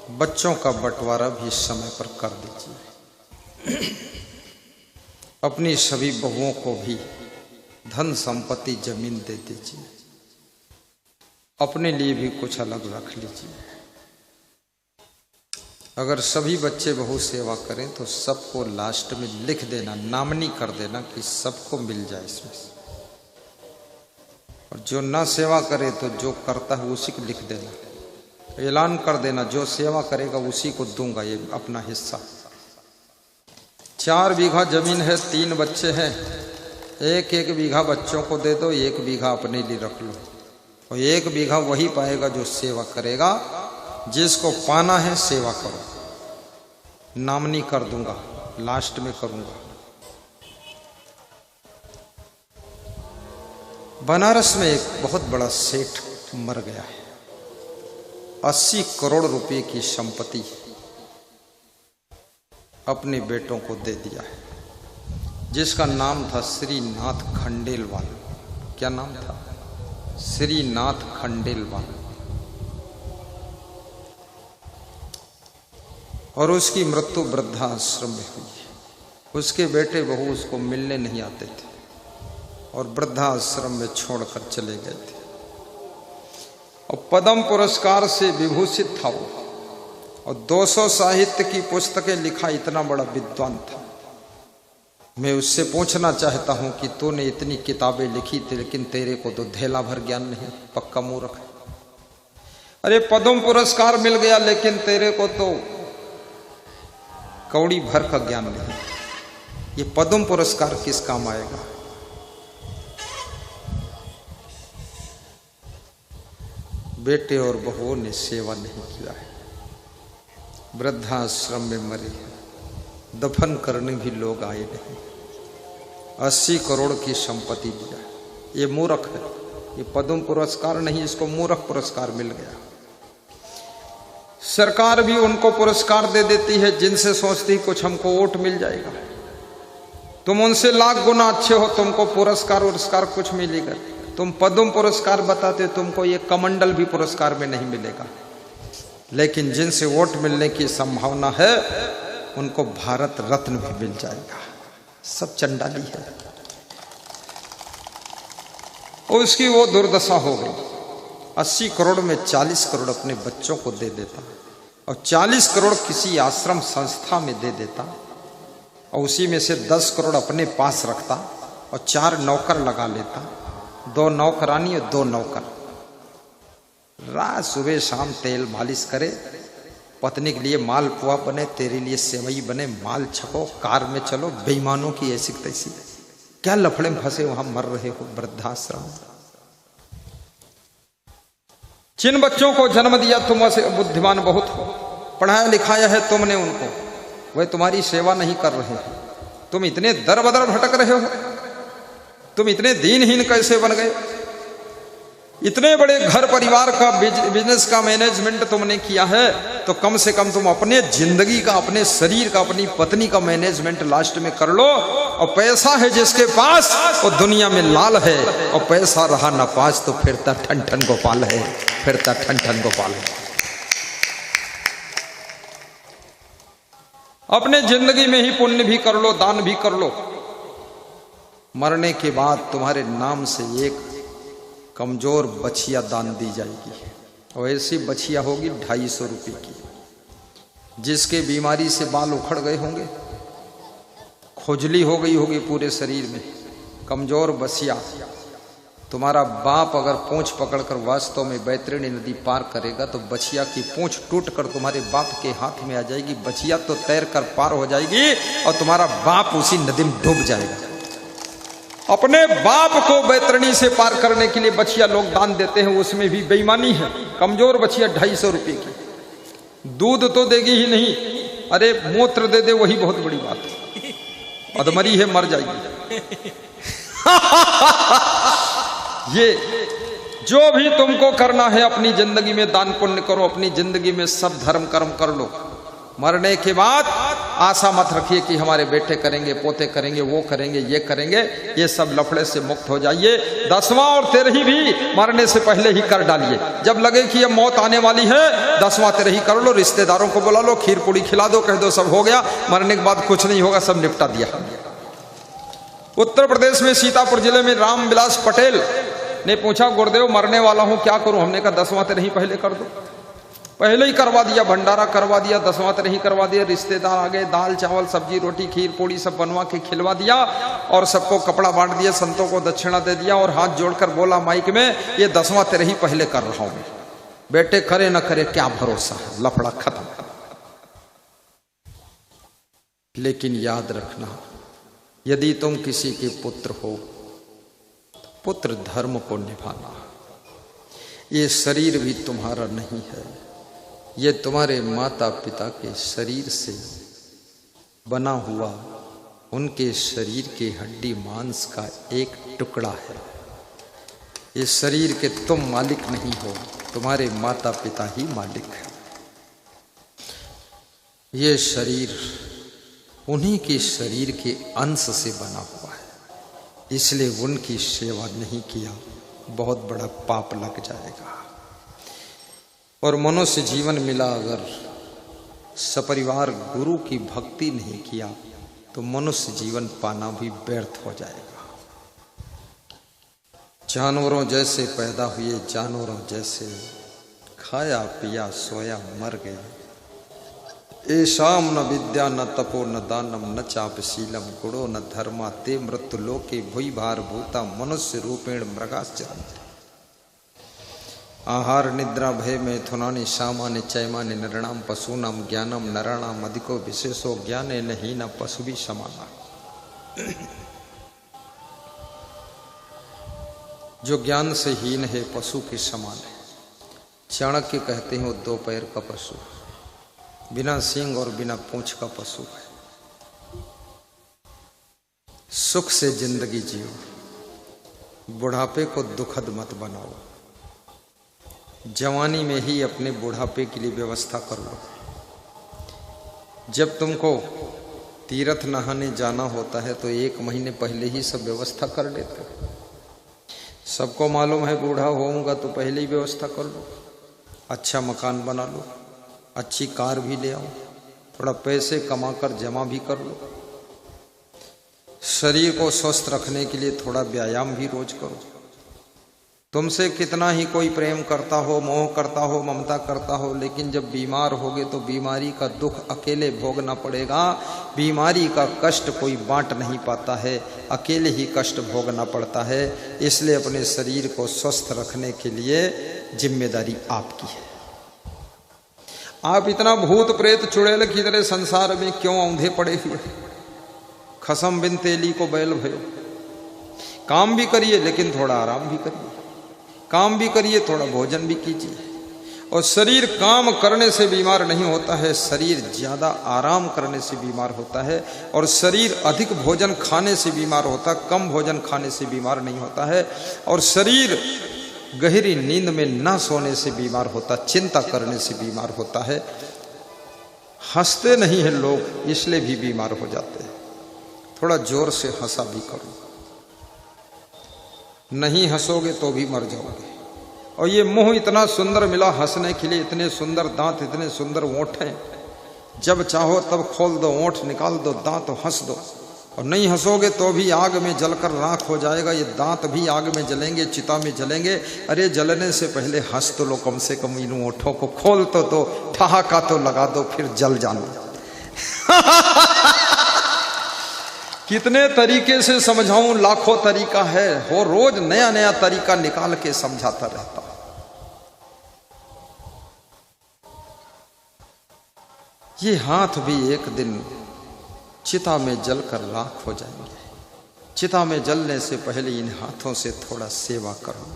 बच्चों का बंटवारा भी समय पर कर दीजिए। अपनी सभी बहुओं को भी धन संपत्ति जमीन दे दीजिए। अपने लिए भी कुछ अलग रख लीजिए। अगर सभी बच्चे बहू सेवा करें तो सबको लास्ट में लिख देना, नामनी कर देना कि सबको मिल जाए इसमें से। और जो ना सेवा करे तो जो करता है उसी को लिख देना, ऐलान कर देना जो सेवा करेगा उसी को दूंगा ये अपना हिस्सा। 4 बीघा जमीन है, 3 बच्चे हैं, 1-1 बीघा बच्चों को दे दो, 1 बीघा अपने लिए रख लो। और 1 बीघा वही पाएगा जो सेवा करेगा। जिसको पाना है सेवा करो। नामनी कर दूंगा, लास्ट में करूंगा। बनारस में एक बहुत बड़ा सेठ मर गया है। 80 करोड़ रुपए की संपत्ति अपने बेटों को दे दिया है, जिसका नाम था श्रीनाथ खंडेलवाल। क्या नाम था? श्रीनाथ खंडेलवाल। और उसकी मृत्यु वृद्धाश्रम में हुई है। उसके बेटे बहू उसको मिलने नहीं आते थे और वृद्धाश्रम में छोड़कर चले गए थे। और पद्म पुरस्कार से विभूषित था वो, और 200 साहित्य की पुस्तकें लिखा, इतना बड़ा विद्वान था। मैं उससे पूछना चाहता हूं कि तूने इतनी किताबें लिखी थी लेकिन तेरे को तो धेला भर ज्ञान नहीं, पक्का मूर्ख है। अरे पद्म पुरस्कार मिल गया लेकिन तेरे को तो कौड़ी भर का ज्ञान नहीं। ये पद्म पुरस्कार किस काम आएगा? बेटे और बहुओं ने सेवा नहीं किया है, वृद्धाश्रम में मरे हैं, दफन करने भी लोग आए नहीं। 80 करोड़ की संपत्ति दिया। ये मूर्ख है, ये पद्म पुरस्कार नहीं, इसको मूर्ख पुरस्कार मिल गया। सरकार भी उनको पुरस्कार दे देती है जिनसे सोचती कुछ हमको वोट मिल जाएगा। तुम उनसे लाख गुना अच्छे हो, तुमको पुरस्कार कुछ मिलेगा। तुम पद्म पुरस्कार बताते, तुमको ये कमंडल भी पुरस्कार में नहीं मिलेगा। लेकिन जिनसे वोट मिलने की संभावना है उनको भारत रत्न भी मिल जाएगा। सब चंडाली है। और उसकी वो दुर्दशा हो गई। 80 करोड़ में 40 करोड़ अपने बच्चों को दे देता और 40 करोड़ किसी आश्रम संस्था में दे देता और उसी में से 10 करोड़ अपने पास रखता और 4 नौकर लगा लेता, 2 नौकरानी और 2 नौकर। रात सुबह शाम तेल मालिश करे, पत्नी के लिए मालपुआ बने, तेरे लिए सेवई बने, माल छको, कार में चलो। बेईमानों की ऐसी तैसी क्या लफड़े में फंसे वहां मर रहे हो वृद्धाश्रम। जिन बच्चों को जन्म दिया तुम वैसे बुद्धिमान बहुत हो, पढ़ाया लिखाया है तुमने उनको, वह तुम्हारी सेवा नहीं कर रहे हैं। तुम इतने दर बदर भटक रहे हो, तुम इतने दीनहीन कैसे बन गए? इतने बड़े घर परिवार का बिजनेस का मैनेजमेंट तुमने किया है तो कम से कम तुम अपने जिंदगी का, अपने शरीर का, अपनी पत्नी का मैनेजमेंट लास्ट में कर लो। और पैसा है जिसके पास वो दुनिया में लाल है, और पैसा रहा ना पास तो फिरता ठन ठन गोपाल है, फिरता ठन ठन गोपाल है। अपने जिंदगी में ही पुण्य भी कर लो, दान भी कर लो। मरने के बाद तुम्हारे नाम से एक कमजोर बछिया दान दी जाएगी, और ऐसी बछिया होगी 250 रुपये की, जिसके बीमारी से बाल उखड़ गए होंगे, खुजली हो गई होगी पूरे शरीर में, कमजोर बछिया। तुम्हारा बाप अगर पूंछ पकड़कर वास्तव में बैतरणी नदी पार करेगा तो बछिया की पूंछ टूटकर तुम्हारे बाप के हाथ में आ जाएगी। बछिया तो तैर कर पार हो जाएगी और तुम्हारा बाप उसी नदी में डूब जाएगा। अपने बाप को बैतरणी से पार करने के लिए बछिया लोग दान देते हैं, उसमें भी बेईमानी है। कमजोर बछिया 250 रुपये की, दूध तो देगी ही नहीं, अरे मूत्र दे दे वही बहुत बड़ी बात है, अधमरी है मर जाएगी। ये जो भी तुमको करना है अपनी जिंदगी में दान पुण्य करो, अपनी जिंदगी में सब धर्म कर्म कर लो। मरने के बाद आशा मत रखिए कि हमारे बेटे करेंगे, पोते करेंगे, वो करेंगे, ये करेंगे। ये सब लफड़े से मुक्त हो जाइए। 10वां और 13वीं भी मरने से पहले ही कर डालिए। जब लगे कि अब मौत आने वाली है, 10वां 13वीं कर लो, रिश्तेदारों को बुला लो, खीर पूड़ी खिला दो, कह दो सब हो गया, मरने के बाद कुछ नहीं होगा, सब निपटा दिया। उत्तर प्रदेश में सीतापुर जिले में रामविलास पटेल ने पूछा, गुरुदेव मरने वाला हूं, क्या करूं? हमने कहा 10वां 13वीं पहले कर दो। पहले ही करवा दिया, भंडारा करवा दिया, 10वां 13वीं करवा दिया, रिश्तेदार आ गए, दाल चावल सब्जी रोटी खीर पूड़ी सब बनवा के खिलवा दिया और सबको कपड़ा बांट दिया, संतों को दक्षिणा दे दिया और हाथ जोड़कर बोला माइक में, ये 10वां 13वीं पहले कर रहा हूं। बेटे करे न करे क्या भरोसा है, लफड़ा खत्म। लेकिन याद रखना, यदि तुम किसी के पुत्र हो, पुत्र धर्म को निभाना। ये शरीर भी तुम्हारा नहीं है, ये तुम्हारे माता पिता के शरीर से बना हुआ उनके शरीर के हड्डी मांस का एक टुकड़ा है। ये शरीर के तुम मालिक नहीं हो, तुम्हारे माता पिता ही मालिक है। ये शरीर उन्हीं के शरीर के अंश से बना हुआ है, इसलिए उनकी सेवा नहीं किया बहुत बड़ा पाप लग जाएगा। और मनुष्य जीवन मिला अगर सपरिवार गुरु की भक्ति नहीं किया तो मनुष्य जीवन पाना भी व्यर्थ हो जाएगा। जानवरों जैसे पैदा हुए, जानवरों जैसे खाया पिया सोया मर गए। एषाम न विद्या न तपो न दानम न चापशीलम गुणो न धर्मा ते मृत्यु लोके भूई भार भूता मनुष्य रूपेण मृगाश्चरन्। आहार निद्रा भय मैथुनानि सामान्य चैमान्य नृणाम पशूनाम ज्ञानम नराणाम अधिको विशेषो ज्ञाने नहीं न पशु भी समाना। जो ज्ञान से हीन है पशु के समान है। चाणक्य कहते हैं वो 2 पैर का पशु, बिना सींग और बिना पूंछ का पशु है। सुख से जिंदगी जियो, बुढ़ापे को दुखद मत बनाओ। जवानी में ही अपने बुढ़ापे के लिए व्यवस्था कर लो। जब तुमको तीर्थ नहाने जाना होता है तो 1 महीने पहले ही सब व्यवस्था कर लेते हो। सबको मालूम है बूढ़ा होऊंगा तो पहले ही व्यवस्था कर लो। अच्छा मकान बना लो, अच्छी कार भी ले आओ, थोड़ा पैसे कमाकर जमा भी कर लो। शरीर को स्वस्थ रखने के लिए थोड़ा व्यायाम भी रोज करो। तुमसे कितना ही कोई प्रेम करता हो, मोह करता हो, ममता करता हो, लेकिन जब बीमार होगे तो बीमारी का दुख अकेले भोगना पड़ेगा। बीमारी का कष्ट कोई बांट नहीं पाता है, अकेले ही कष्ट भोगना पड़ता है। इसलिए अपने शरीर को स्वस्थ रखने के लिए जिम्मेदारी आपकी है। आप इतना भूत प्रेत चुड़ैल की तरह संसार में क्यों औंधे पड़े हुए? खसम बिन तेली को बैल भयो। काम भी करिए लेकिन थोड़ा आराम भी करिए, काम भी करिए थोड़ा भोजन भी कीजिए। और शरीर काम करने से बीमार नहीं होता है, शरीर ज्यादा आराम करने से बीमार होता है। और शरीर अधिक भोजन खाने से बीमार होता है, कम भोजन खाने से बीमार नहीं होता है। और शरीर गहरी नींद में ना सोने से बीमार होता, चिंता करने से बीमार होता है। हंसते नहीं हैं लोग, इसलिए भी बीमार हो जाते हैं। थोड़ा जोर से हंसा भी करो, नहीं हंसोगे तो भी मर जाओगे। और ये मुंह इतना सुंदर मिला हंसने के लिए, इतने सुंदर दांत, इतने सुंदर ओंठ हैं। जब चाहो तब खोल दो ओंठ, निकाल दो दांत, हंस दो। और नहीं हंसोगे तो भी आग में जलकर राख हो जाएगा। ये दांत भी आग में जलेंगे, चिता में जलेंगे। अरे जलने से पहले हंस तो लो, कम से कम इन ओंठों को खोल तो दो, ठहाका तो लगा दो, फिर जल जाना। कितने तरीके से समझाऊं, लाखों तरीका है। वो रोज नया नया तरीका निकाल के समझाता रहता। ये हाथ भी एक दिन चिता में जलकर राख हो जाएंगे। चिता में जलने से पहले इन हाथों से थोड़ा सेवा करो।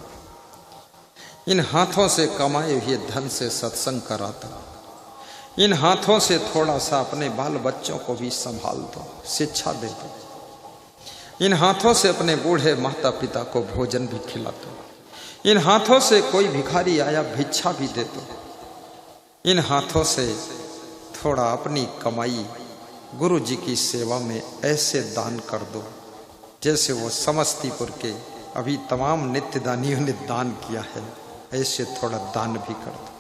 इन हाथों से कमाए हुए धन से सत्संग कराता। इन हाथों से थोड़ा सा अपने बाल बच्चों को भी संभाल दो, शिक्षा दे दो। इन हाथों से अपने बूढ़े माता पिता को भोजन भी खिला दो। इन हाथों से कोई भिखारी आया भिक्षा भी दे दो। इन हाथों से थोड़ा अपनी कमाई गुरु जी की सेवा में ऐसे दान कर दो जैसे वो समस्तीपुर के अभी तमाम नित्यदानियों ने दान किया है, ऐसे थोड़ा दान भी कर दो।